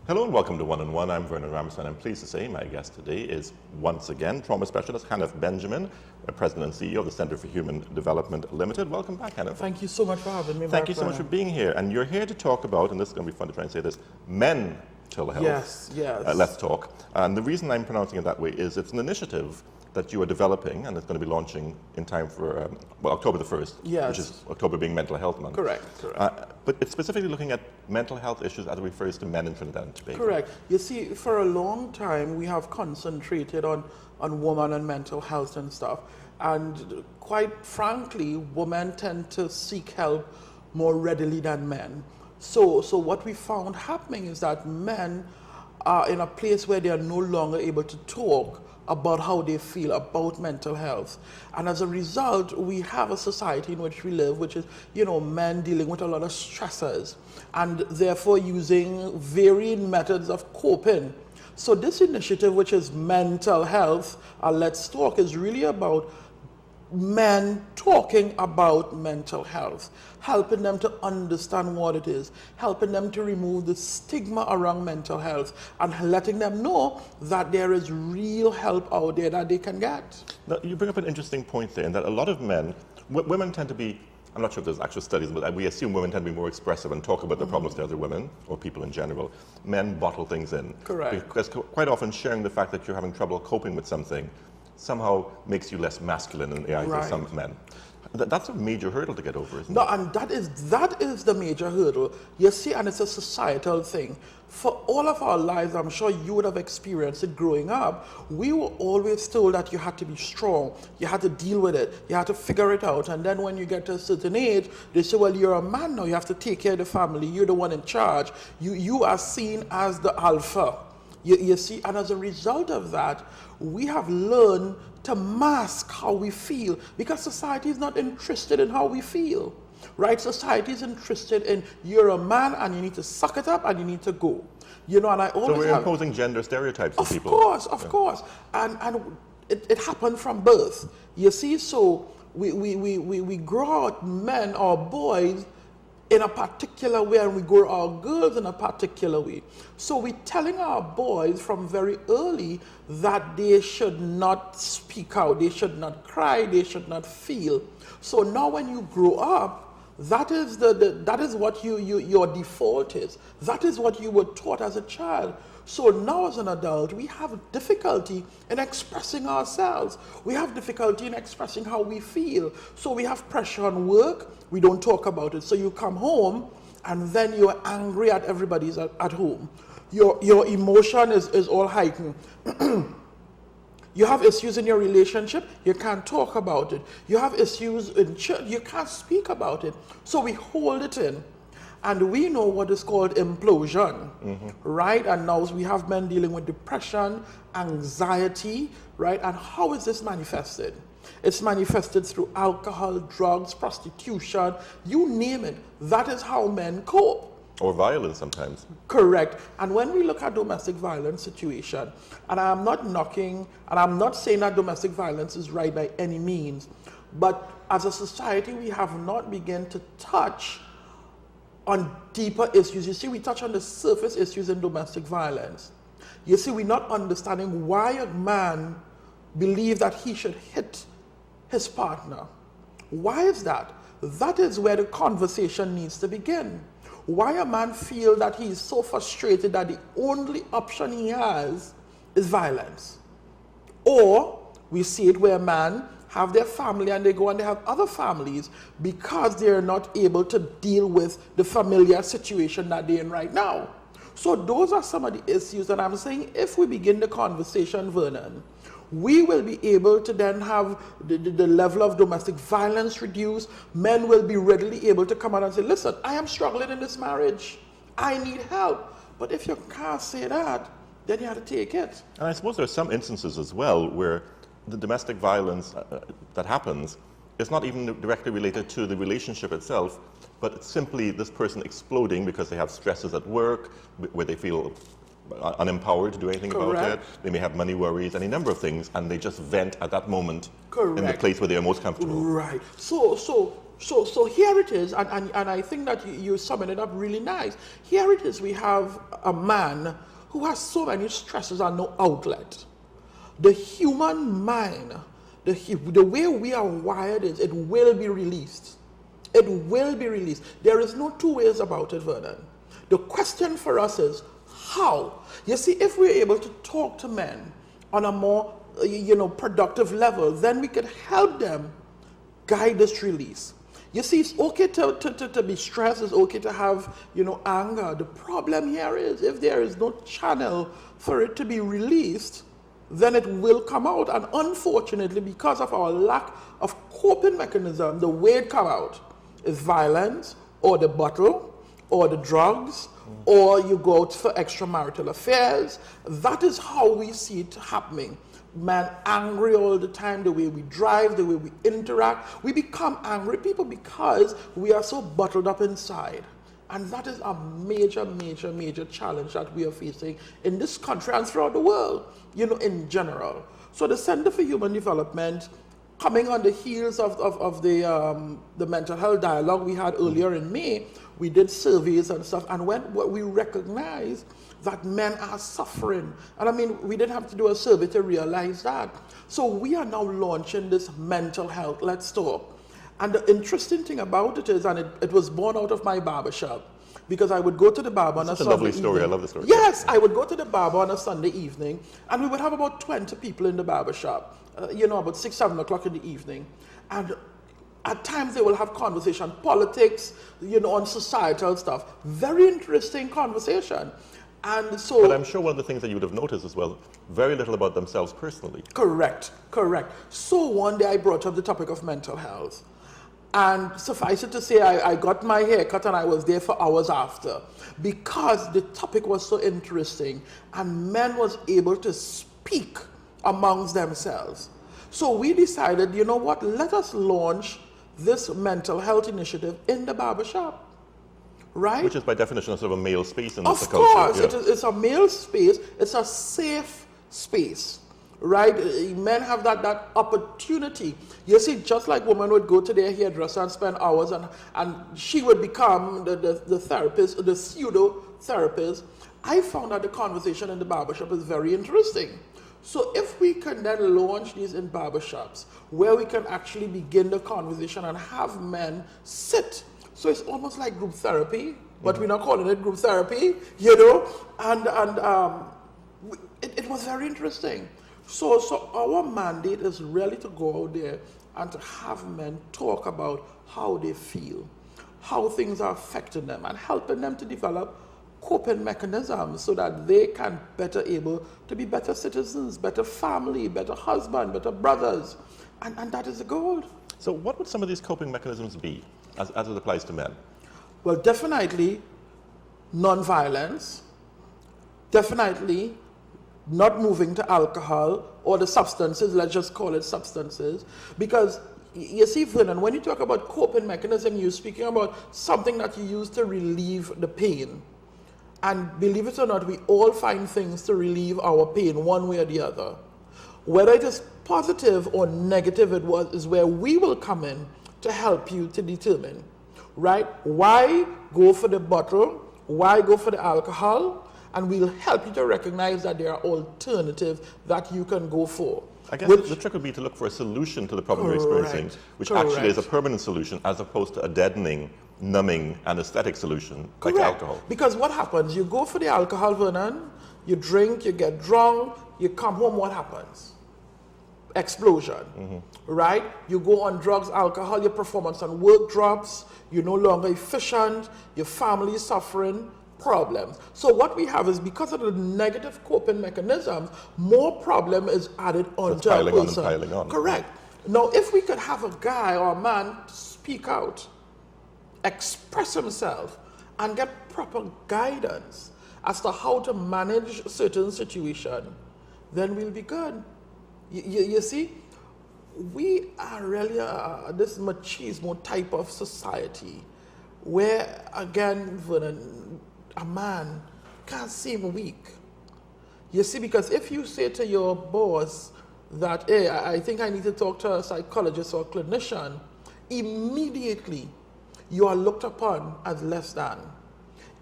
Hello and welcome to One on One. I'm Vernon. I'm pleased to say my guest today is once again trauma specialist Hanif Benjamin, President and CEO of the Center for Human Development Limited. Welcome back, Hanif. Thank you so much for having me. Thank you so much for being here. And you're here to talk about, and this is going to be fun to try and say this, mental health. Yes. Let's talk. And the reason I'm pronouncing it that way is it's an initiative that you are developing, and it's going to be launching in time for October the 1st, yes. Which is October being Mental Health Month. Correct. But it's specifically looking at mental health issues as it refers to men in Trinidad and Tobago. Correct. You see, for a long time, we have concentrated on women and mental health and stuff. And quite frankly, women tend to seek help more readily than men. So what we found happening is that men are in a place where they are no longer able to talk about how they feel about mental health. And as a result, we have a society in which we live, which is, men dealing with a lot of stressors and therefore using varying methods of coping. So this initiative, which is mental health, Let's Talk, is really about men talking about mental health, helping them to understand what it is, helping them to remove the stigma around mental health, and letting them know that there is real help out there that they can get. Now, you bring up an interesting point there, in that a lot of men, women tend to be, I'm not sure if there's actual studies, but we assume women tend to be more expressive and talk about the problems to other women, or people in general. Men bottle things in. Correct. Because quite often sharing the fact that you're having trouble coping with something somehow makes you less masculine in the eyes of some men. That's a major hurdle to get over, isn't it? No, and that is the major hurdle. You see, and it's a societal thing. For all of our lives, I'm sure you would have experienced it growing up, we were always told that you had to be strong, you had to deal with it, you had to figure it out. And then when you get to a certain age, they say, well, you're a man now, you have to take care of the family, you're the one in charge. You are seen as the alpha. You see, and as a result of that, we have learned to mask how we feel because society is not interested in how we feel, right? Society is interested in you're a man and you need to suck it up and you need to go. And I always So we're imposing gender stereotypes on people. Of course. And it happened from birth. You see, so we grow out men or boys in a particular way, and we grow our girls in a particular way. So we're telling our boys from very early that they should not speak out, they should not cry, they should not feel. So now when you grow up, that is that is what your default is. That is what you were taught as a child. So now as an adult, we have difficulty in expressing ourselves. We have difficulty in expressing how we feel. So we have pressure on work, we don't talk about it. So you come home and then you're angry at everybody's at home. Your emotion is all heightened. You have issues in your relationship, you can't talk about it. You have issues in church, you can't speak about it. So we hold it in. And we know what is called implosion, right? And now we have men dealing with depression, anxiety, right? And how is this manifested? It's manifested through alcohol, drugs, prostitution, you name it. That is how men cope. Or violence sometimes. Correct. And when we look at domestic violence situation, and I'm not knocking, and I'm not saying that domestic violence is right by any means, but as a society, we have not begun to touch on deeper issues. You see, we touch on the surface issues in domestic violence. You see, we're not understanding why a man believes that he should hit his partner. Why is that? That is where the conversation needs to begin. Why a man feels that he is so frustrated that the only option he has is violence. Or we see it where a man have their family and they go and they have other families because they're not able to deal with the familiar situation that they're in right now. So those are some of the issues that I'm saying if we begin the conversation, Vernon, we will be able to then have the level of domestic violence reduced. Men will be readily able to come out and say, listen, I am struggling in this marriage. I need help. But if you can't say that, then you have to take it. And I suppose there are some instances as well where the domestic violence that happens is not even directly related to the relationship itself, but it's simply this person exploding because they have stresses at work, where they feel unempowered to do anything about it. They may have money worries, any number of things, and they just vent at that moment in the place where they are most comfortable. Right. So So here it is, and I think that you summed it up really nice. Here it is, we have a man who has so many stresses and no outlet. The human mind, the way we are wired is it will be released. It will be released. There is no two ways about it, Vernon. The question for us is how? You see, if we're able to talk to men on a more, productive level, then we can help them guide this release. You see, it's okay to be stressed, it's okay to have, anger. The problem here is if there is no channel for it to be released, then it will come out. And unfortunately, because of our lack of coping mechanism, the way it come out is violence, or the bottle, or the drugs, or you go out for extramarital affairs. That is how we see it happening. Man, angry all the time, the way we drive, the way we interact. We become angry people because we are so bottled up inside. And that is a major, major, major challenge that we are facing in this country and throughout the world, in general. So the Center for Human Development, coming on the heels of the mental health dialogue we had earlier in May, we did surveys and stuff, and when we recognized that men are suffering. And I mean, we didn't have to do a survey to realize that. So we are now launching this mental health Let's Talk. And the interesting thing about it is, and it was born out of my barbershop, because I would go to the barber on a Sunday evening. It's a lovely story. I love the story. Yes, I would go to the barber on a Sunday evening, and we would have about 20 people in the barbershop, about 6, 7 o'clock in the evening. And at times they will have conversation, politics, on societal stuff. Very interesting conversation. And so, but I'm sure one of the things that you would have noticed as well, very little about themselves personally. Correct. So one day I brought up the topic of mental health. And suffice it to say, I got my hair cut and I was there for hours after, because the topic was so interesting and men was able to speak amongst themselves. So we decided, you know what, let us launch this mental health initiative in the barbershop. Right? Which is by definition a sort of a male space in the culture. Of course, it's a male space. It's a safe space, right? Men have that opportunity. You see, just like women would go to their hairdresser and spend hours, and she would become the therapist, the pseudo therapist. I found that the conversation in the barbershop is very interesting. So if we can then launch these in barbershops, where we can actually begin the conversation and have men sit. So it's almost like group therapy, but we're not calling it group therapy, and it was very interesting. So our mandate is really to go out there and to have men talk about how they feel, how things are affecting them, and helping them to develop coping mechanisms so that they can better able to be better citizens, better family, better husband, better brothers, and that is the goal. So what would some of these coping mechanisms be as it applies to men? Well, definitely non-violence, definitely not moving to alcohol or the substances, let's just call it substances, because you see, Vernon, when you talk about coping mechanism, you're speaking about something that you use to relieve the pain. And believe it or not, we all find things to relieve our pain one way or the other. Whether it is positive or negative, is where we will come in to help you to determine, right? Why go for the bottle? Why go for the alcohol? And we'll help you to recognize that there are alternatives that you can go for. I guess the trick would be to look for a solution to the problem you're experiencing, which actually is a permanent solution as opposed to a deadening, numbing, anesthetic solution like alcohol. Because what happens? You go for the alcohol, Vernon, you drink, you get drunk, you come home, what happens? Explosion, right? You go on drugs, alcohol, your performance on work drops, you're no longer efficient, your family is suffering, problems. So what we have is, because of the negative coping mechanisms, more problem is added onto a person. Piling on. Correct. Now, if we could have a guy or a man speak out, express himself, and get proper guidance as to how to manage a certain situation, then we'll be good. You see, we are really this machismo type of society where, again, a man can't seem weak. You see, because if you say to your boss that, hey, I think I need to talk to a psychologist or a clinician, immediately you are looked upon as less than.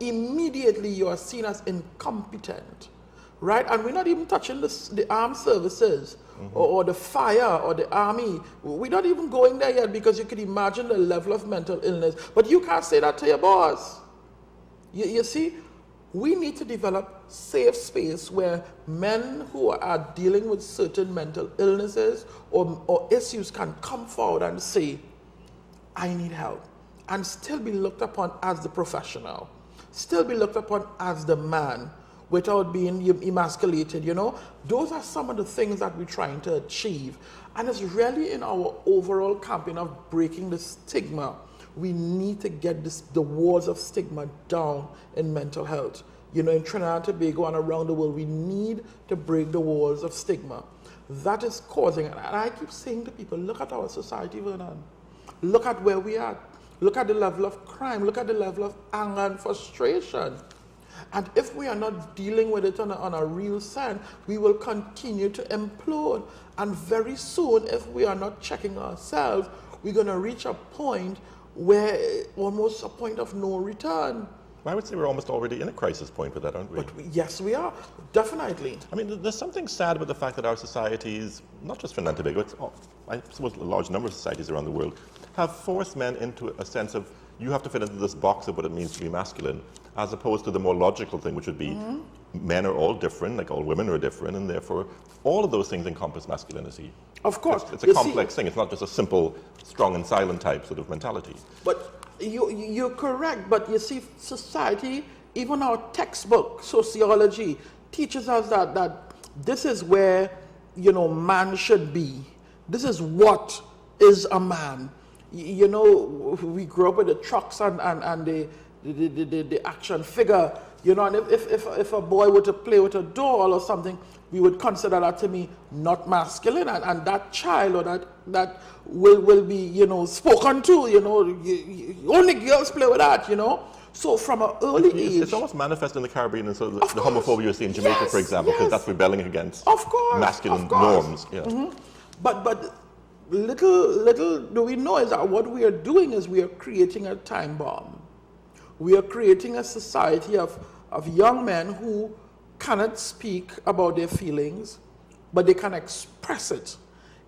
Immediately you are seen as incompetent, right? And we're not even touching the armed services or the fire or the army. We're not even going there yet, because you can imagine the level of mental illness. But you can't say that to your boss. You see, we need to develop safe space where men who are dealing with certain mental illnesses or issues can come forward and say, I need help, and still be looked upon as the professional, still be looked upon as the man without being emasculated, you know. Those are some of the things that we're trying to achieve. And it's really in our overall campaign of breaking the stigma. We need to get the walls of stigma down in mental health. You know, in Trinidad and Tobago and around the world, we need to break the walls of stigma. That is causing, and I keep saying to people, look at our society, Vernon. Look at where we are. Look at the level of crime. Look at the level of anger and frustration. And if we are not dealing with it on a real sense, we will continue to implode. And very soon, if we are not checking ourselves, we're going to reach a point where almost a point of no return. I would say we're almost already in a crisis point with that, aren't we? Yes, we are. Definitely. I mean, there's something sad about the fact that our societies, not just Trinidad and Tobago, it's, I suppose a large number of societies around the world, have forced men into a sense of, you have to fit into this box of what it means to be masculine, as opposed to the more logical thing, which would be men are all different, like all women are different, and therefore all of those things encompass masculinity. Of course. It's a complex thing. It's not just a simple strong and silent type sort of mentality. But you're correct, but you see, society, even our textbook, sociology, teaches us that this is where, you know, man should be. This is what is a man. You know, we grew up with the trucks and the action figure, you know, and if a boy were to play with a doll or something, we would consider that to be not masculine, and that child or that will be, you know, spoken to, you know, only girls play with that, you know. So from an early age... It's almost manifest in the Caribbean, and so the homophobia you see in Jamaica, for example, because that's rebelling against masculine norms. Yeah. But little do we know is that what we are doing is we are creating a time bomb. We are creating a society of young men who cannot speak about their feelings, but they can express it.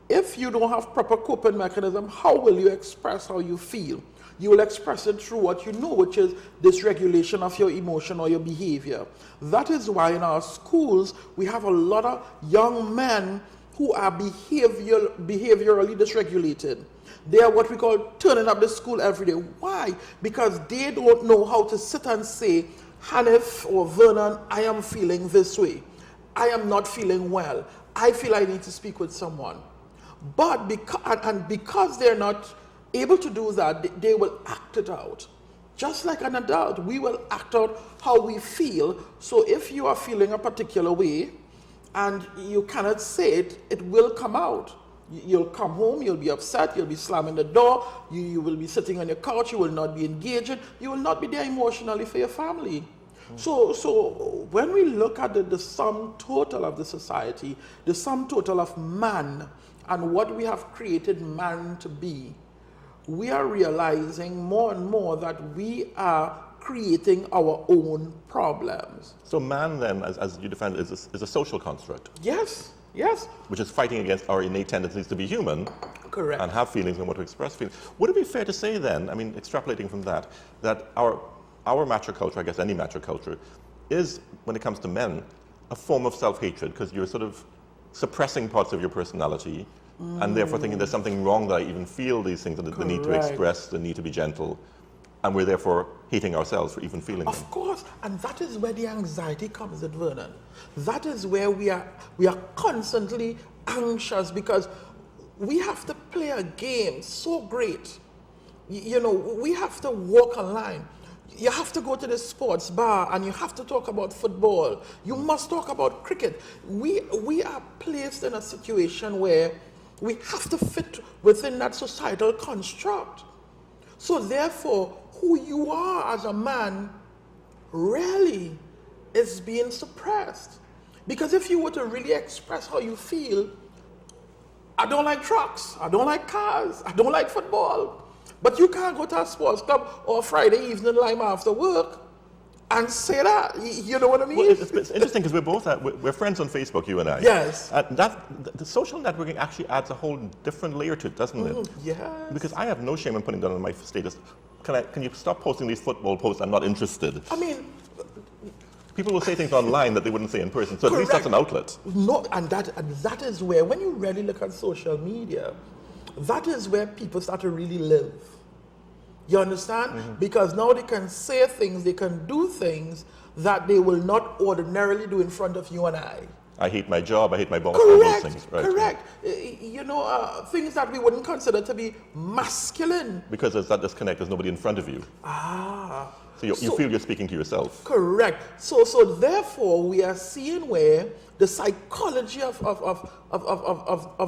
If you don't have proper coping mechanism, how will you express how you feel? You will express it through what you know, which is dysregulation of your emotion or your behavior. That is why in our schools, we have a lot of young men who are behaviorally dysregulated. They are what we call turning up the school every day. Why? Because they don't know how to sit and say, Hanif or Vernon, I am feeling this way. I am not feeling well. I feel I need to speak with someone. But because they're not able to do that, they will act it out. Just like an adult, we will act out how we feel. So if you are feeling a particular way and you cannot say it, it will come out. You'll come home, you'll be upset, you'll be slamming the door, you will be sitting on your couch, you will not be engaging, you will not be there emotionally for your family. So when we look at the sum total of the society, the sum total of man and what we have created man to be, we are realizing more and more that we are creating our own problems. So man then, as you define it, is a social construct. Yes, yes. Which is fighting against our innate tendencies to be human. Correct. And have feelings and want to express feelings. Would it be fair to say then, I mean, extrapolating from that our macho culture, I guess any macho culture, is, when it comes to men, a form of self-hatred, because you're sort of suppressing parts of your personality and therefore thinking there's something wrong that I even feel these things, the need to express, the need to be gentle, and we're therefore hating ourselves for even feeling them. Of course, and that is where the anxiety comes in, Vernon. That is where we are constantly anxious because we have to play a game so great. You know, we have to walk a line. You have to go to the sports bar and you have to talk about football. You must talk about cricket. We are placed in a situation where we have to fit within that societal construct. So therefore, who you are as a man really is being suppressed. Because if you were to really express how you feel, I don't like trucks, I don't like cars, I don't like football. But you can't go to a sports club or Friday evening lime after work and say that. You know what I mean? Well, it's interesting because we're friends on Facebook, you and I. Yes. And the social networking actually adds a whole different layer to it, doesn't it? Yes. Because I have no shame in putting that on my status. Can you stop posting these football posts? I'm not interested. I mean, people will say things online that they wouldn't say in person. So at least that's an outlet. No, and that is where, when you really look at social media, that is where people start to really live. You understand? Because now they can say things, they can do things that they will not ordinarily do in front of you and I. I hate my job, I hate my boss, all those things. Right, correct. You know, things that we wouldn't consider to be masculine. Because there's that disconnect, there's nobody in front of you. So you feel you're speaking to yourself. Correct. So therefore, we are seeing where the psychology of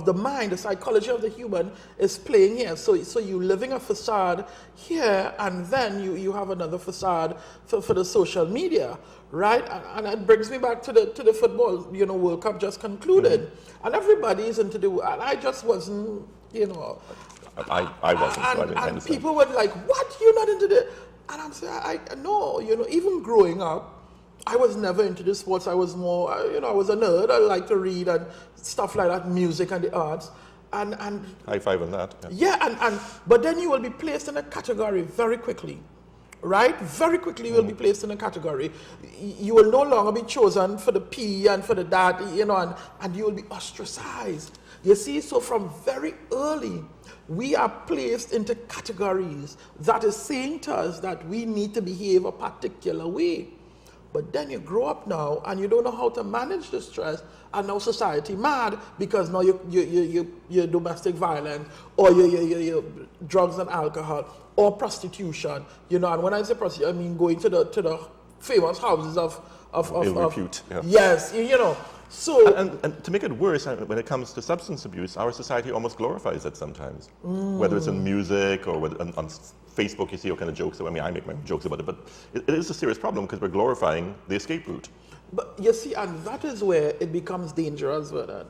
the mind, the psychology of the human is playing here. So you're living a facade here, and then you have another facade for the social media, right? And it brings me back to the football, you know, World Cup just concluded. And everybody's into the, and I just wasn't, you know. I wasn't, so I didn't understand. People were like, what, you're not into the, and I'm saying, no, you know, even growing up, I was never into the sports. I was more, you know, I was a nerd. I like to read and stuff like that, music and the arts. And high five on that. Yeah, but then you will be placed in a category very quickly, right? Very quickly you will be placed in a category. You will no longer be chosen for the P and for the that, you know, and you will be ostracized. You see, so from very early, we are placed into categories that is saying to us that we need to behave a particular way. But then you grow up now and you don't know how to manage the stress, and now society mad because now you're domestic violence, or you drugs and alcohol, or prostitution, you know. And when I say prostitution, I mean going to the famous houses of ill repute. Yeah. Yes, you know. So and to make it worse, when it comes to substance abuse, our society almost glorifies it sometimes. Whether it's in music or whether on Facebook, you see all kind of jokes. I mean, I make my jokes about it, but it is a serious problem because we're glorifying the escape route. But you see, and that is where it becomes dangerous, Vernon.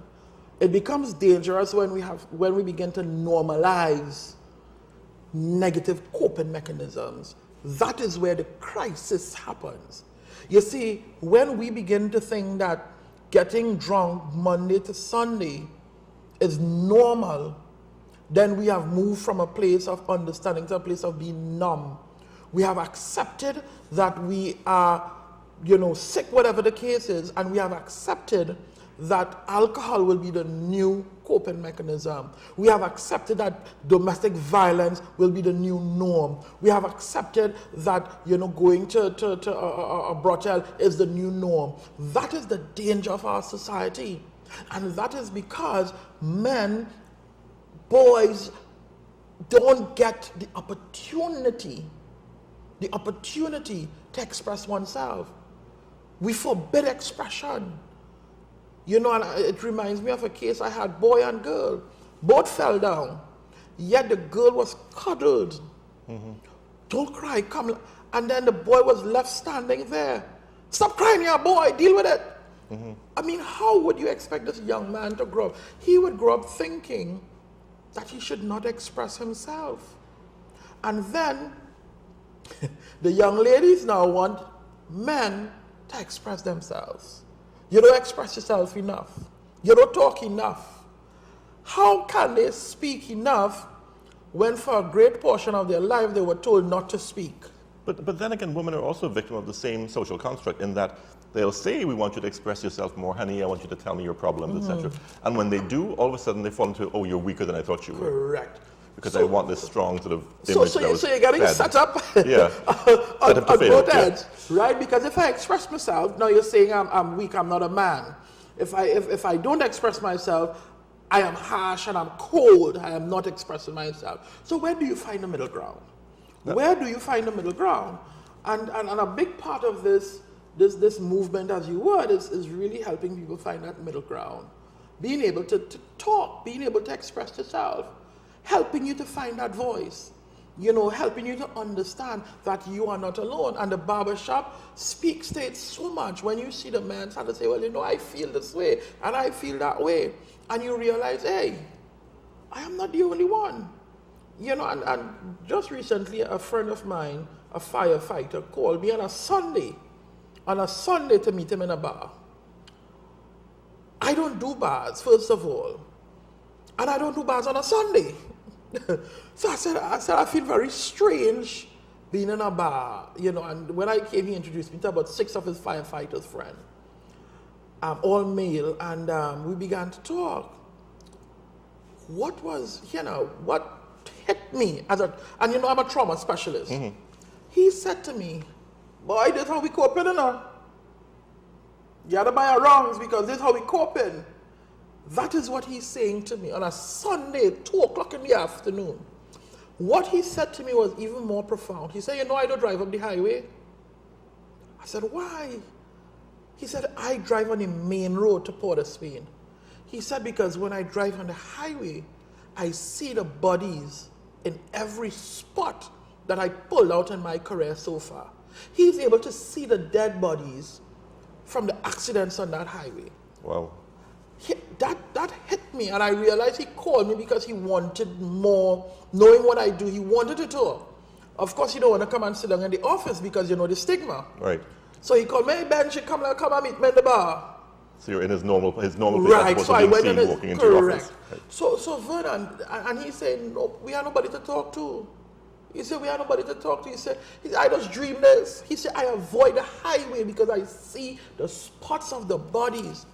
It becomes dangerous when we begin to normalize negative coping mechanisms. That is where the crisis happens. You see, when we begin to think that getting drunk Monday to Sunday is normal, then we have moved from a place of understanding to a place of being numb. We have accepted that we are, you know, sick, whatever the case is, and we have accepted that alcohol will be the new coping mechanism. We have accepted that domestic violence will be the new norm. We have accepted that, you know, going to a brothel is the new norm. That is the danger of our society. And that is because men, boys, don't get the opportunity to express oneself. We forbid expression. You know, and it reminds me of a case I had, boy and girl. Both fell down. Yet the girl was cuddled. Don't cry, come. And then the boy was left standing there. Stop crying, yeah, boy, deal with it. I mean, how would you expect this young man to grow up? He would grow up thinking that he should not express himself. And then the young ladies now want men to express themselves. You don't express yourself enough. You don't talk enough. How can they speak enough when for a great portion of their life they were told not to speak? But then again, women are also a victim of the same social construct in that they'll say, we want you to express yourself more, honey, I want you to tell me your problems, etc. And when they do, all of a sudden they fall into, oh, you're weaker than I thought you were. Correct. Because I want this strong sort of image so you're getting set up yeah. on both ends, right? Because if I express myself, now you're saying I'm weak, I'm not a man. If I don't express myself, I am harsh and I'm cold, I am not expressing myself. So where do you find the middle ground? Where do you find the middle ground? And a big part of this movement, as you would, is really helping people find that middle ground. Being able to talk, being able to express yourself, helping you to find that voice, you know, helping you to understand that you are not alone. And the barbershop speaks to it so much when you see the man start to say, well, you know, I feel this way and I feel that way. And you realize, hey, I am not the only one. You know, and just recently, a friend of mine, a firefighter, called me on a Sunday to meet him in a bar. I don't do bars, first of all. And I don't do bars on a Sunday. So I said, I feel very strange being in a bar, you know, and when I came, he introduced me to about 6 of his firefighters' friends, all male, and we began to talk. What hit me and you know, I'm a trauma specialist. Mm-hmm. He said to me, boy, this is how we coping, you know. You gotta buy our wrongs because this is how we coping. That is what he's saying to me on a Sunday, 2 o'clock in the afternoon. What he said to me was even more profound. He said, you know, I don't drive up the highway. I said, why? He said, I drive on the main road to Port of Spain. He said, because when I drive on the highway, I see the bodies in every spot that I pulled out in my career so far. He's able to see the dead bodies from the accidents on that highway. Wow. That hit me, and I realized he called me because he wanted more, knowing what I do, he wanted to talk. Of course, you don't want to come and sit down in the office because you know the stigma. Right. So he called me, hey Ben, she come and meet me in the bar. So you're in his normal place, right. So I went in his, walking into your office. Right. So Vernon, and he said, no, we have nobody to talk to. He said, we have nobody to talk to. He said, I just dream this. He said, I avoid the highway because I see the spots of the bodies.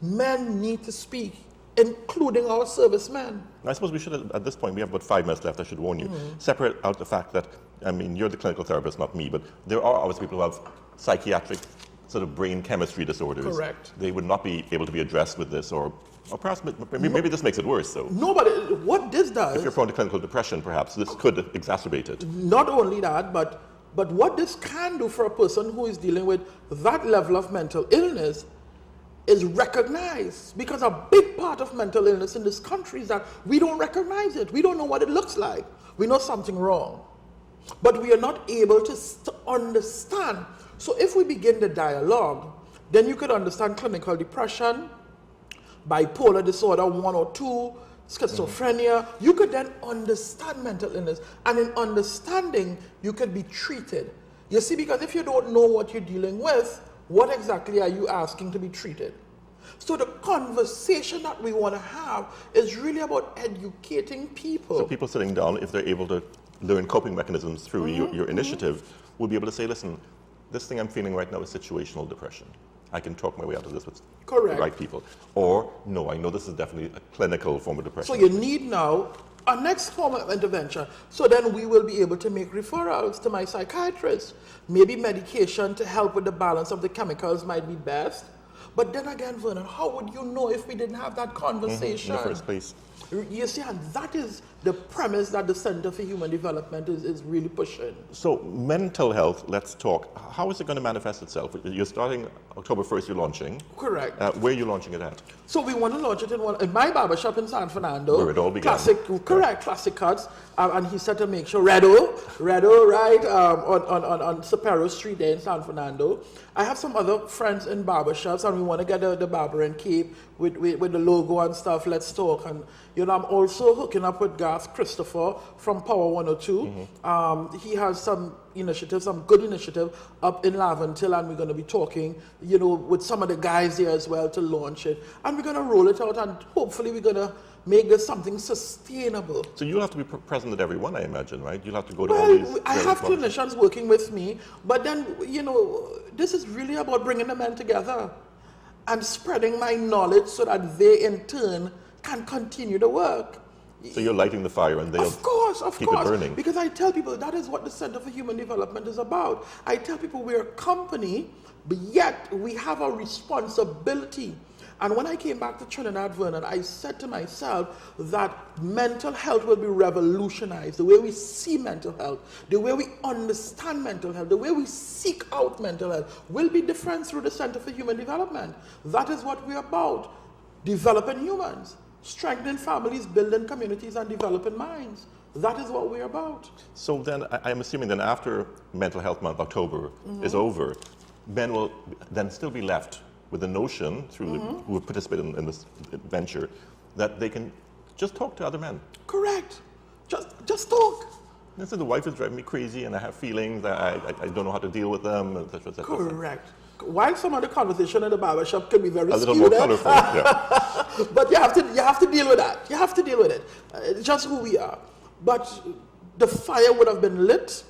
Men need to speak, including our servicemen. I suppose we should, at this point, we have about 5 minutes left, I should warn you. Mm-hmm. Separate out the fact that, I mean, you're the clinical therapist, not me, but there are obviously people who have psychiatric sort of brain chemistry disorders. Correct. They would not be able to be addressed with this, or perhaps maybe this makes it worse. So no, but what this does, if you're prone to clinical depression, perhaps this could exacerbate it. Not only that, but what this can do for a person who is dealing with that level of mental illness is recognize, because a big part of mental illness in this country is that we don't recognize it. We don't know what it looks like. We know something wrong, but we are not able to understand. So if we begin the dialogue, then you could understand clinical depression, bipolar disorder 1 or 2, schizophrenia. Mm-hmm. You could then understand mental illness, and in understanding, you could be treated. You see, because if you don't know what you're dealing with, what exactly are you asking to be treated? So the conversation that we want to have is really about educating people. So people sitting down, if they're able to learn coping mechanisms through your initiative, will be able to say, listen, this thing I'm feeling right now is situational depression. I can talk my way out of this with the right people. Or, no, I know this is definitely a clinical form of depression. So you need now a next form of intervention. So then we will be able to make referrals to my psychiatrist. Maybe medication to help with the balance of the chemicals might be best. But then again, Vernon, how would you know if we didn't have that conversation? In the first place. You see, and that is the premise that the Center for Human Development is really pushing. So mental health, let's talk. How is it going to manifest itself? You're starting October 1st, you're launching. Correct. Where are you launching it at? So we want to launch it in my barbershop in San Fernando. Where it all began. Classic cuts. And he said to make sure, Redo, right, on Sapero Street there in San Fernando. I have some other friends in barbershops, and we want to get the barber and cape with the logo and stuff. Let's talk. And you know, I'm also hooking up with Garth Christopher from Power 102. Mm-hmm. He has some initiatives, some good initiative up in Laventille, and we're going to be talking, you know, with some of the guys there as well to launch it. And we're going to roll it out, and hopefully we're going to make this something sustainable. So you'll have to be present at every one, I imagine, right? You'll have to go to all these. I have clinicians working with me, but then, you know, this is really about bringing the men together and spreading my knowledge so that they in turn can continue the work. So you're lighting the fire, and they'll keep it burning. Because I tell people that is what the Center for Human Development is about. I tell people we're a company, but yet we have a responsibility. And when I came back to Trinidad, Vernon, I said to myself that mental health will be revolutionized. The way we see mental health, the way we understand mental health, the way we seek out mental health will be different through the Center for Human Development. That is what we're about. Developing humans, strengthening families, building communities, and developing minds. That is what we're about. So then, I'm assuming then after Mental Health Month, October, is over, men will then still be left with the notion, through who have participated in this venture, that they can just talk to other men. Correct. Just talk. And so the wife is driving me crazy, and I have feelings. I don't know how to deal with them, etc., etc. Correct. While some of the conversation in the barbershop can be very A little skewed, more colorful, yeah. but you have to deal with that. You have to deal with it. It's just who we are. But the fire would have been lit,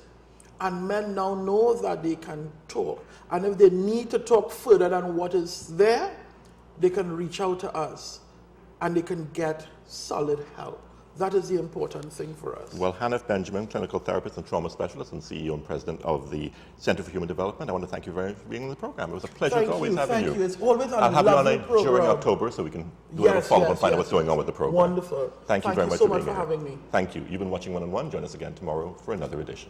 and men now know that they can talk. And if they need to talk further than what is there, they can reach out to us, and they can get solid help. That is the important thing for us. Well, Hanif Benjamin, clinical therapist and trauma specialist and CEO and president of the Center for Human Development, I want to thank you very much for being on the program. It was a pleasure Thank to always have thank you. you. It's always a I'll have you on lovely it program. during October so we can do a little follow-up and find out what's going on with the program. Wonderful. Thank you very much so for much being for here. having me. Thank you. You've been watching One on One. Join us again tomorrow for another edition.